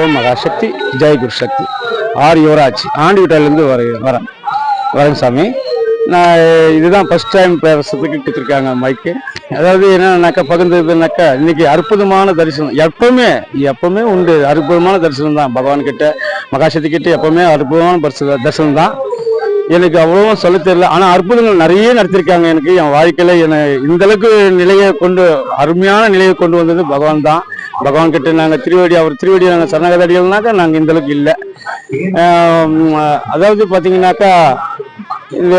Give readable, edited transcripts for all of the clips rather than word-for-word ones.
ஓம் மகாசக்தி ஜெய் குரு சக்தி. R Yuvraj ஆண்டிவிட்டாலேருந்து வரேன் சாமி. நான் இதுதான் ஃபர்ஸ்ட் டைம் பேசுறதுக்கு கொடுத்துருக்காங்க மைக்கு. அதாவது என்னன்னாக்கா பகிர்ந்ததுனாக்கா இன்னைக்கு அற்புதமான தரிசனம். எப்பவுமே உண்டு. அற்புதமான தரிசனம் தான் பகவான் கிட்ட, மகாசக்தி கிட்ட எப்பவுமே அற்புதமான தரிசனம் தான். எனக்கு அவ்வளோ சொல்ல தெரியல. ஆனால் அற்புதங்கள் நிறைய நடத்திருக்காங்க. எனக்கு என் வாழ்க்கையில இந்த அளவுக்கு அருமையான நிலையை கொண்டு வந்தது பகவான் தான். பகவான் கிட்ட நாங்கள் அவர் திருவடி நாங்கள் சரணகதடிகள்னாக்கா நாங்கள் இந்த அளவுக்கு இல்லை. அதாவது பார்த்தீங்கன்னாக்கா இந்த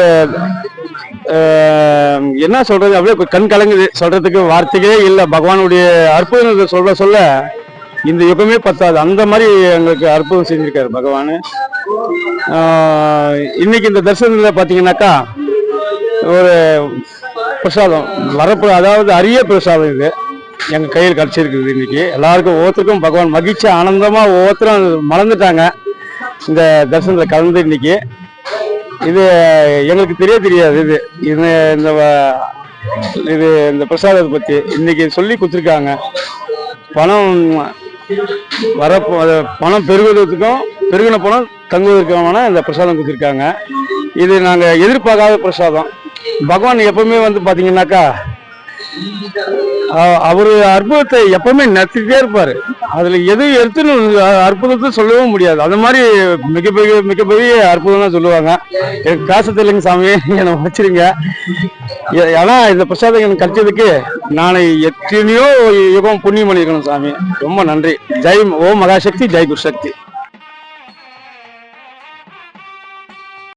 என்ன சொல்றது, அப்படியே கண் கலங்குது. சொல்றதுக்கு வார்த்தைகளே இல்லை. பகவானுடைய அற்புதத்தை சொல்ல இந்த யுகமே பத்தாது. அந்த மாதிரி எங்களுக்கு அற்புதம் செஞ்சிருக்காரு பகவான். இன்னைக்கு இந்த தரிசனத்தில் பார்த்தீங்கன்னாக்கா ஒரு பிரசாதம் அதாவது அரிய பிரசாதம் இது எங்கள் கையில் கிடச்சிருக்குது. இன்னைக்கு எல்லாருக்கும் ஒவ்வொருத்தருக்கும் பகவான் மகிழ்ச்சி ஆனந்தமாக ஒவ்வொருத்தரும் மறந்துட்டாங்க இந்த தரிசனத்தில் கலந்து. இன்னைக்கு இது எங்களுக்கு தெரியாது. இந்த பிரசாதத்தை பற்றி இன்னைக்கு சொல்லி கொடுத்துருக்காங்க. பணம் பெருகுவதற்கும் பெருகின பணம் தங்குவதற்கான இந்த பிரசாதம் கொடுத்துருக்காங்க. இது நாங்கள் எதிர்பார்க்காத பிரசாதம். பகவான் எப்பவுமே பார்த்தீங்கன்னாக்கா அவரு அற்புதத்தை எப்பவுமே நடத்திட்டே இருப்பாரு. அதுல எது எடுத்துன்னு அற்புதத்தை சொல்லவும் முடியாது. அந்த மாதிரி மிகப்பெரிய அற்புதம் தான் சொல்லுவாங்க. எனக்கு காசு இல்லைங்க சாமி, என்னை வச்சிருங்க. ஏன்னா இந்த பிரசாதம் எனக்கு கிடைச்சதுக்கு நான் எத்தனையோ யுகம் புண்ணியம் பண்ணியிருக்கணும் சாமி. ரொம்ப நன்றி. ஜெய் ஓம் மகாசக்தி ஜெய் குரு சக்தி.